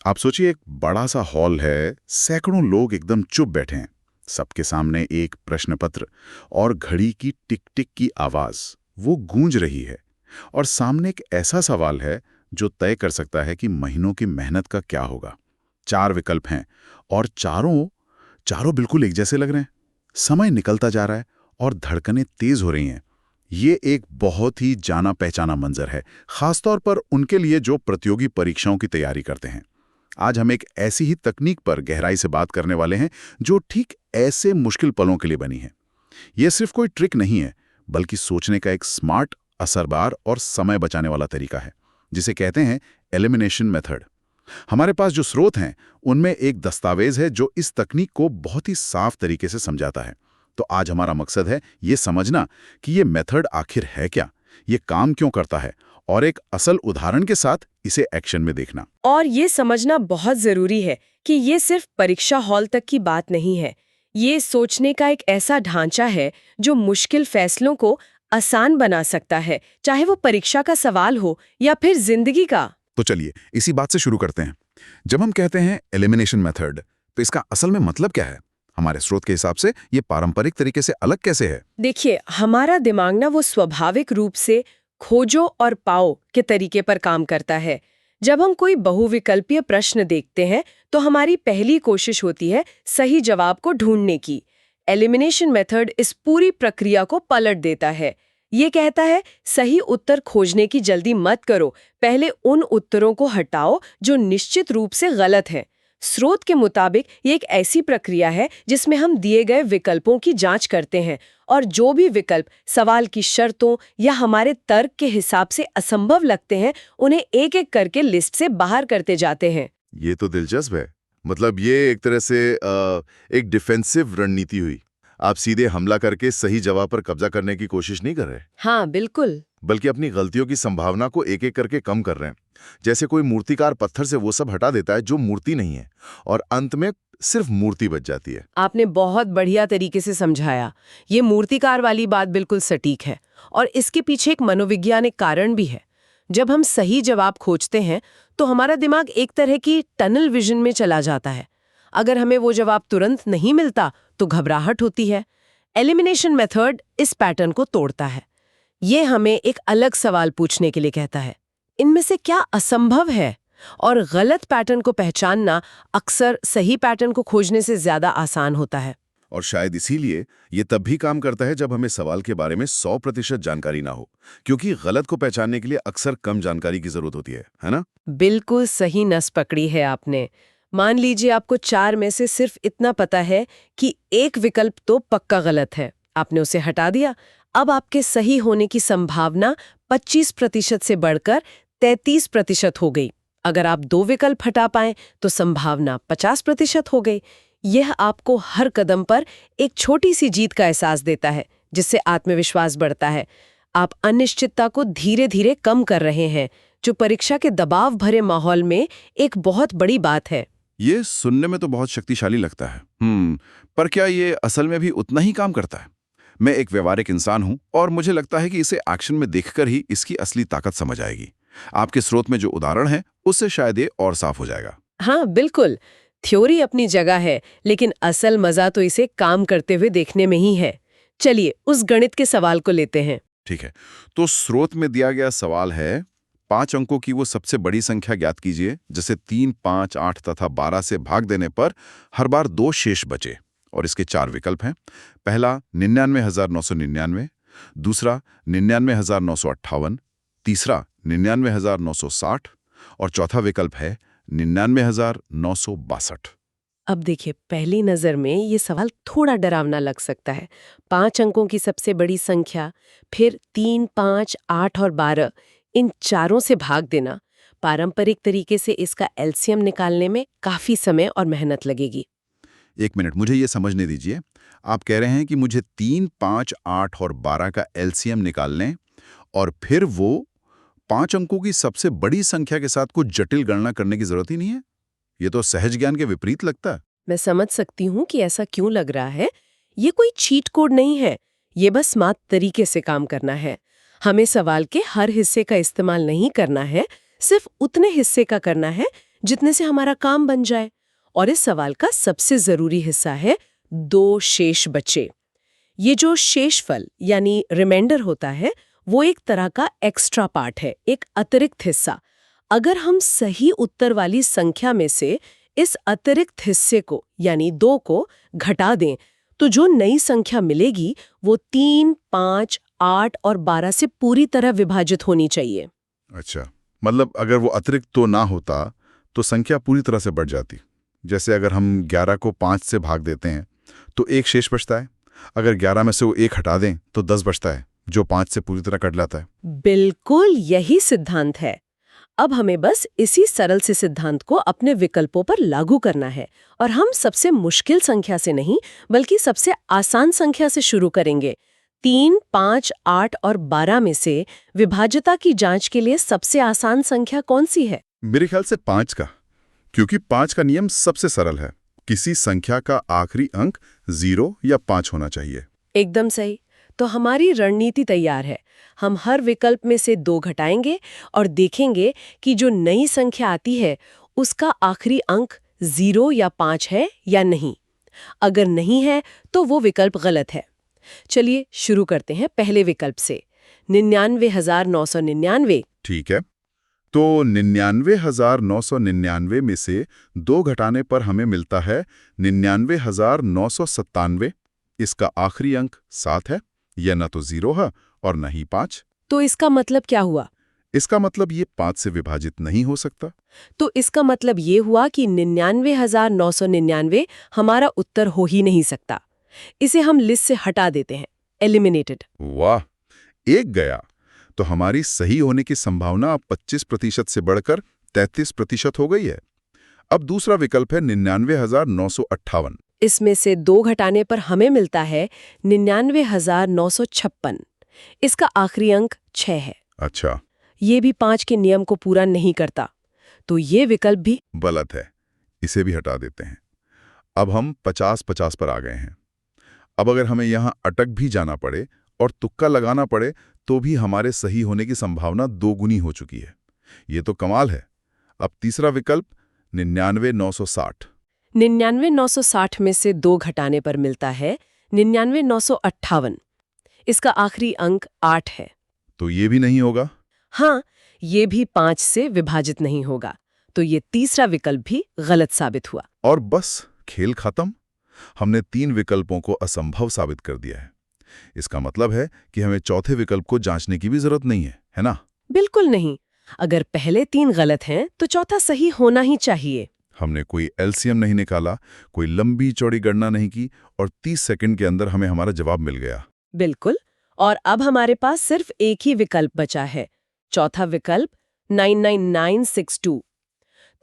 आप सोचिए एक बड़ा सा हॉल है, सैकड़ों लोग एकदम चुप बैठे हैं। सबके सामने एक प्रश्न पत्र और घड़ी की टिक टिक की आवाज वो गूंज रही है। और सामने एक ऐसा सवाल है जो तय कर सकता है कि महीनों की मेहनत का क्या होगा। चार विकल्प हैं और चारों चारों बिल्कुल एक जैसे लग रहे हैं। समय निकलता जा रहा है और धड़कनें तेज हो रही हैं। ये एक बहुत ही जाना पहचाना मंजर है, खासतौर पर उनके लिए जो प्रतियोगी परीक्षाओं की तैयारी करते हैं। आज हम एक ऐसी ही तकनीक पर गहराई से बात करने वाले हैं जो ठीक ऐसे मुश्किल पलों के लिए बनी है। यह सिर्फ कोई ट्रिक नहीं है, बल्कि सोचने का एक स्मार्ट, असरदार और समय बचाने वाला तरीका है, जिसे कहते हैं एलिमिनेशन मेथड। हमारे पास जो स्रोत हैं, उनमें एक दस्तावेज है जो इस तकनीक को बहुत ही साफ तरीके से समझाता है। तो आज हमारा मकसद है ये समझना कि ये मेथड आखिर है क्या, ये काम क्यों करता है, और एक असल उदाहरण के साथ इसे एक्शन में देखना। और ये समझना बहुत जरूरी है कि ये सिर्फ परीक्षा हॉल तक की बात नहीं है। ये सोचने का एक ऐसा ढांचा है जो मुश्किल फैसलों को आसान बना सकता है, चाहे वो परीक्षा का सवाल हो या फिर जिंदगी का। तो चलिए इसी बात से शुरू करते हैं। जब हम कहते हैं एलिमिनेशन मेथड, तो इसका असल में मतलब क्या है? हमारे स्रोत के हिसाब से ये पारंपरिक तरीके से अलग कैसे है? देखिए, हमारा दिमाग ना वो स्वाभाविक रूप से खोजो और पाओ के तरीके पर काम करता है। जब हम कोई बहुविकल्पीय प्रश्न देखते हैं तो हमारी पहली कोशिश होती है सही जवाब को ढूंढने की। एलिमिनेशन मेथड इस पूरी प्रक्रिया को पलट देता है। ये कहता है सही उत्तर खोजने की जल्दी मत करो, पहले उन उत्तरों को हटाओ जो निश्चित रूप से गलत हैं। स्रोत के मुताबिक ये एक ऐसी प्रक्रिया है जिसमें हम दिए गए विकल्पों की जांच करते हैं और जो भी विकल्प सवाल की शर्तों या हमारे तर्क के हिसाब से असंभव लगते हैं, उन्हें एक एक करके लिस्ट से बाहर करते जाते हैं। ये तो दिलचस्प है। मतलब ये एक तरह से एक डिफेंसिव रणनीति हुई। आप सीधे हमला करके सही जवाब पर कब्जा करने की कोशिश नहीं कर रहे, हाँ, बिल्कुल। बल्कि अपनी गलतियों की संभावना को एक एक करके कम कर रहे हैं। जैसे कोई मूर्तिकार पत्थर से वो सब हटा देता है जो मूर्ति नहीं है, और अंत में सिर्फ मूर्ति बच जाती है। आपने बहुत बढ़िया तरीके से समझाया। ये मूर्तिकार वाली बात बिल्कुल सटीक है और इसके पीछे एक मनोवैज्ञानिक कारण भी है। जब हम सही जवाब खोजते हैं तो हमारा दिमाग एक तरह की टनल विजन में चला जाता है। अगर हमें वो जवाब तुरंत नहीं मिलता तो घबराहट होती है। एलिमिनेशन मेथड इस पैटर्न को तोड़ता है। ये हमें एक अलग सवाल पूछने के लिए कहता है, इनमें से क्या असंभव है? और गलत पैटर्न को पहचानना अक्सर सही पैटर्न को खोजने से ज्यादा आसान होता है। और शायद इसीलिए ये तब भी काम करता है जब हमें सवाल के बारे में 100% जानकारी ना हो, क्योंकि गलत को पहचानने के लिए अक्सर कम जानकारी की जरूरत होती है ना? बिल्कुल सही नस पकड़ी है आपने। मान लीजिए आपको चार में से सिर्फ इतना पता है कि एक विकल्प तो पक्का गलत है, आपने उसे हटा दिया। अब आपके सही होने की संभावना 25% से बढ़कर 33% हो गई। अगर आप दो विकल्प हटा पाएं तो संभावना 50% हो गई। यह आपको हर कदम पर एक छोटी सी जीत का एहसास देता है, जिससे आत्मविश्वास बढ़ता है। आप अनिश्चितता को धीरे धीरे कम कर रहे हैं, जो परीक्षा के दबाव भरे माहौल में एक बहुत बड़ी बात है। ये सुनने में तो बहुत शक्तिशाली लगता है। पर क्या ये असल में भी उतना ही काम करता है? मैं एक व्यवहारिक इंसान हूं और मुझे लगता है कि इसे एक्शन में देखकर ही इसकी असली ताकत समझ आएगी। आपके स्रोत में जो उदाहरण है उससे शायद ये और साफ हो जाएगा। हाँ, बिल्कुल। थ्योरी अपनी जगह है, लेकिन असल मजा तो इसे काम करते हुए देखने में ही है। चलिए उस गणित के सवाल को लेते हैं। ठीक है, तो स्रोत में दिया गया सवाल है, 5 अंकों की वो सबसे बड़ी संख्या ज्ञात कीजिए जिसे 3, 5, 8 तथा 12 से भाग देने पर हर बार 2 शेष बचे। और इसके 4 विकल्प हैं। पहला 99,999, दूसरा 99,958, तीसरा 99,960 और चौथा विकल्प है 99,962। अब देखिए, पहली नजर में ये सवाल थोड़ा डरावना लग सकता है। 5 अंकों की सबसे बड़ी संख्या, फिर 3, 5, 8 और 12, इन चारों से भाग देना। पारंपरिक तरीके से इसका एलसीएम निकालने में काफी समय और मेहनत लगेगी। 1 मिनट, मुझे ये समझने दीजिए। आप कह रहे हैं कि मुझे 3, 5, 8 और 12 का एलसीएम निकालने और फिर वो 5 अंकों की सबसे बड़ी संख्या के साथ कुछ जटिल गणना करने की जरूरत ही नहीं है? ये तो सहज ज्ञान के विपरीत लगता है। मैं समझ सकती हूँ कि ऐसा क्यों लग रहा है। ये कोई चीट कोड नहीं है, ये बस स्मार्ट तरीके से काम करना है। हमें सवाल के हर हिस्से का इस्तेमाल नहीं करना है, सिर्फ उतने हिस्से का करना है जितने से हमारा काम बन जाए। और इस सवाल का सबसे जरूरी हिस्सा है 2 शेष बचे। ये जो शेषफल यानी रिमाइंडर होता है, वो एक तरह का एक्स्ट्रा पार्ट है, एक अतिरिक्त हिस्सा। अगर हम सही उत्तर वाली संख्या में से इस अतिरिक्त हिस्से को यानी 2 को घटा दें, तो जो नई संख्या मिलेगी वो 3, 5, 8 और 12 से पूरी तरह विभाजित होनी चाहिए। अच्छा, मतलब अगर वो अतिरिक्त तो ना होता तो संख्या पूरी तरह से बढ़ जाती। जैसे अगर हम 11 को 5 से भाग देते हैं तो 1 शेष बचता है। अगर 11 में से वो 1 हटा दें तो 10 बचता है, जो 5 से पूरी तरह कट जाता है। बिल्कुल यही सिद्धांत है। अब हमें बस इसी सरल से सिद्धांत को अपने विकल्पों पर लागू करना है, और हम सबसे मुश्किल संख्या से नहीं बल्कि सबसे आसान संख्या से शुरू करेंगे। 3, 5, 8 और 12 में से विभाज्यता की जांच के लिए सबसे आसान संख्या कौन सी है? मेरे ख्याल से 5 का, क्योंकि 5 का नियम सबसे सरल है। किसी संख्या का आखिरी अंक 0 या 5 होना चाहिए। एकदम सही। तो हमारी रणनीति तैयार है। हम हर विकल्प में से 2 घटाएंगे और देखेंगे कि जो नई संख्या आती है उसका आखिरी अंक 0 या 5 है या नहीं। अगर नहीं है तो वो विकल्प गलत है। चलिए शुरू करते हैं पहले विकल्प से, 99,999। ठीक है, तो 99,999 में से 2 घटाने पर हमें मिलता है 99,997। इसका आखिरी अंक 7 है। यह न तो 0 है और न ही 5। तो इसका मतलब क्या हुआ? इसका मतलब ये 5 से विभाजित नहीं हो सकता। तो इसका मतलब ये हुआ कि 99,999 हमारा उत्तर हो ही नहीं सकता। इसे हम लिस्ट से हटा देते हैं, एलिमिनेटेड। वाह, एक गया। तो हमारी सही होने की संभावना अब 25% से बढ़कर 33% हो गई है। अब दूसरा विकल्प है 99,958। इसमें से 2 घटाने पर हमें मिलता है 99,956। इसका आखिरी अंक 6 है। अच्छा, ये भी 5 के नियम को पूरा नहीं करता, तो ये विकल्प भी गलत है। इसे भी हटा देते हैं। अब हम 50-50 पर आ गए हैं। अब अगर हमें यहाँ अटक भी जाना पड़े और तुक्का लगाना पड़े तो भी हमारे सही होने की संभावना 2 गुनी हो चुकी है। ये तो कमाल है। अब तीसरा विकल्प 99,960। 99,960 में से 2 घटाने पर मिलता है 99,958। इसका आखिरी अंक 8 है। तो ये भी नहीं होगा। हाँ, ये भी 5 से विभाजित नहीं होगा। तो ये तीसरा विकल्प भी गलत साबित हुआ। और बस खेल खत्म। हमने 3 विकल्पों को असंभव साबित कर दिया है। इसका मतलब है कि हमें चौथे विकल्प को जांचने की भी जरूरत नहीं है ना? बिल्कुल नहीं। अगर पहले 3 गलत हैं तो चौथा सही होना ही चाहिए। हमने कोई एलसीएम नहीं निकाला, कोई लंबी चौड़ी गणना नहीं की और 30 सेकंड के अंदर हमें हमारा जवाब मिल गया। बिल्कुल। और अब हमारे पास सिर्फ एक ही विकल्प बचा है, चौथा विकल्प 99962।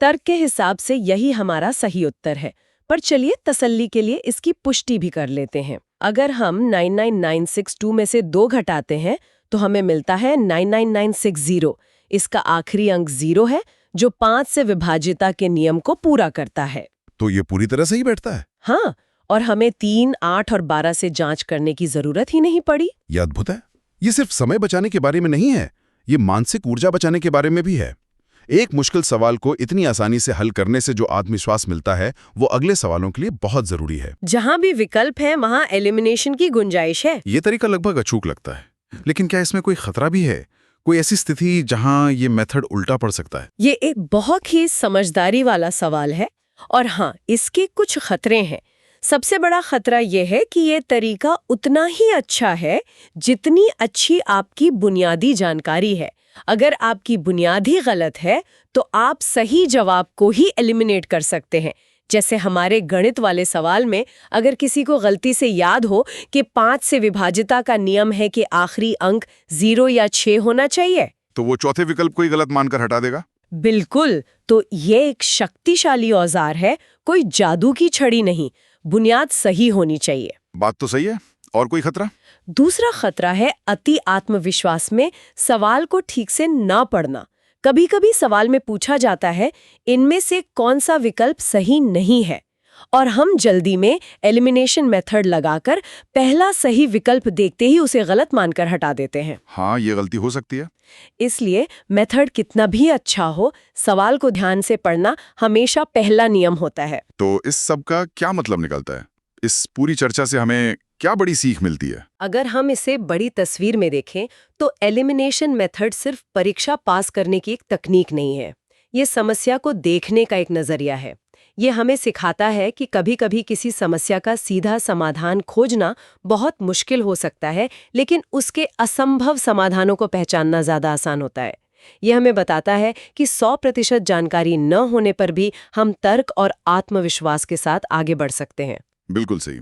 तर्क के हिसाब से यही हमारा सही उत्तर है, पर चलिए तसल्ली के लिए इसकी पुष्टि भी कर लेते हैं। अगर हम 99962 में से 2 घटाते हैं तो हमें मिलता है 99960। इसका आखिरी अंक 0 है, जो 5 से विभाज्यता के नियम को पूरा करता है। तो ये पूरी तरह से ही बैठता है। हाँ, और हमें 3, 8 और 12 से जांच करने की जरूरत ही नहीं पड़ी। ये अद्भुत है। ये सिर्फ समय बचाने के बारे में नहीं है, ये मानसिक ऊर्जा बचाने के बारे में भी है। एक मुश्किल सवाल को इतनी आसानी से हल करने से जो आत्मविश्वास मिलता है वो अगले सवालों के लिए बहुत जरूरी है। जहां भी विकल्प है वहां एलिमिनेशन की गुंजाइश है। ये तरीका लगभग अचूक लगता है, लेकिन क्या इसमें कोई खतरा भी है? कोई ऐसी स्थिति जहां ये मेथड उल्टा पड़ सकता है? ये एक बहुत ही समझदारी वाला सवाल है, और हाँ, इसके कुछ खतरे हैं। सबसे बड़ा खतरा यह है कि ये तरीका उतना ही अच्छा है जितनी अच्छी आपकी बुनियादी जानकारी है। अगर आपकी बुनियाद ही गलत है तो आप सही जवाब को ही एलिमिनेट कर सकते हैं। जैसे हमारे गणित वाले सवाल में अगर किसी को गलती से याद हो कि 5 से विभाज्यता का नियम है कि आखिरी अंक 0 या 6 होना चाहिए, तो वो चौथे विकल्प को ही गलत मानकर हटा देगा। बिल्कुल। तो ये एक शक्तिशाली औजार है, कोई जादू की छड़ी नहीं। बुनियाद सही होनी चाहिए। बात तो सही है। और कोई खतरा? दूसरा खतरा है अति आत्मविश्वास में सवाल को ठीक से ना पढ़ना। कभी कभी सवाल में पूछा जाता है इनमें से कौन सा विकल्प सही नहीं है, और हम जल्दी में एलिमिनेशन मेथड लगाकर पहला सही विकल्प देखते ही उसे गलत मानकर हटा देते हैं। हाँ, ये गलती हो सकती है। इसलिए मेथड कितना भी अच्छा हो, सवाल को ध्यान से पढ़ना हमेशा पहला नियम होता है। तो इस सब का क्या मतलब निकलता है? इस पूरी चर्चा से हमें क्या बड़ी सीख मिलती है? अगर हम इसे बड़ी तस्वीर में देखें तो एलिमिनेशन मेथड सिर्फ परीक्षा पास करने की एक तकनीक नहीं है। ये समस्या को देखने का एक नजरिया है। ये हमें सिखाता है कि कभी-कभी किसी समस्या का सीधा समाधान खोजना बहुत मुश्किल हो सकता है, लेकिन उसके असंभव समाधानों को पहचानना ज्यादा आसान होता है। ये हमें बताता है कि 100% जानकारी न होने पर भी हम तर्क और आत्मविश्वास के साथ आगे बढ़ सकते हैं। बिल्कुल सही।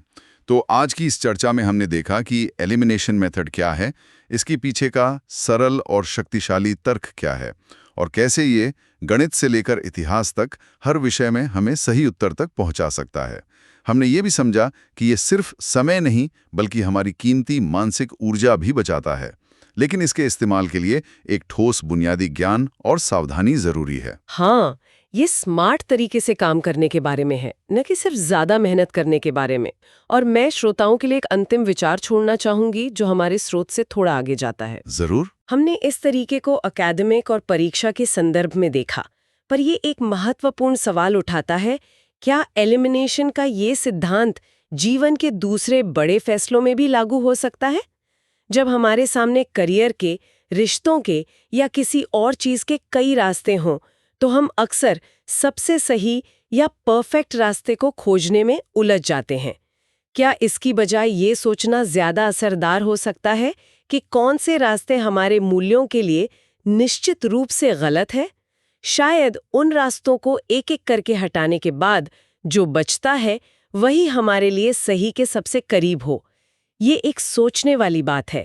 तो आज की इस चर्चा में हमने देखा कि एलिमिनेशन मेथड क्या है, इसके पीछे का सरल और शक्तिशाली तर्क क्या है, और कैसे ये गणित से लेकर इतिहास तक हर विषय में हमें सही उत्तर तक पहुंचा सकता है। हमने ये भी समझा कि ये सिर्फ समय नहीं बल्कि हमारी कीमती मानसिक ऊर्जा भी बचाता है, लेकिन इसके इस्तेमाल के लिए एक ठोस बुनियादी ज्ञान और सावधानी जरूरी है। हाँ, ये स्मार्ट तरीके से काम करने के बारे में है, न कि सिर्फ ज्यादा मेहनत करने के बारे में। और मैं श्रोताओं के लिए एक अंतिम विचार छोड़ना चाहूंगी जो हमारे स्रोत से थोड़ा आगे जाता है। जरूर। हमने इस तरीके को अकादमिक और परीक्षा के संदर्भ में देखा, पर ये एक महत्वपूर्ण सवाल उठाता है, क्या एलिमिनेशन का ये सिद्धांत जीवन के दूसरे बड़े फैसलों में भी लागू हो सकता है? जब हमारे सामने करियर के, रिश्तों के या किसी और चीज के कई रास्ते हों, तो हम अक्सर सबसे सही या परफेक्ट रास्ते को खोजने में उलझ जाते हैं। क्या इसकी बजाय ये सोचना ज्यादा असरदार हो सकता है कि कौन से रास्ते हमारे मूल्यों के लिए निश्चित रूप से गलत है? शायद उन रास्तों को एक-एक करके हटाने के बाद जो बचता है वही हमारे लिए सही के सबसे करीब हो। ये एक सोचने वाली बात है।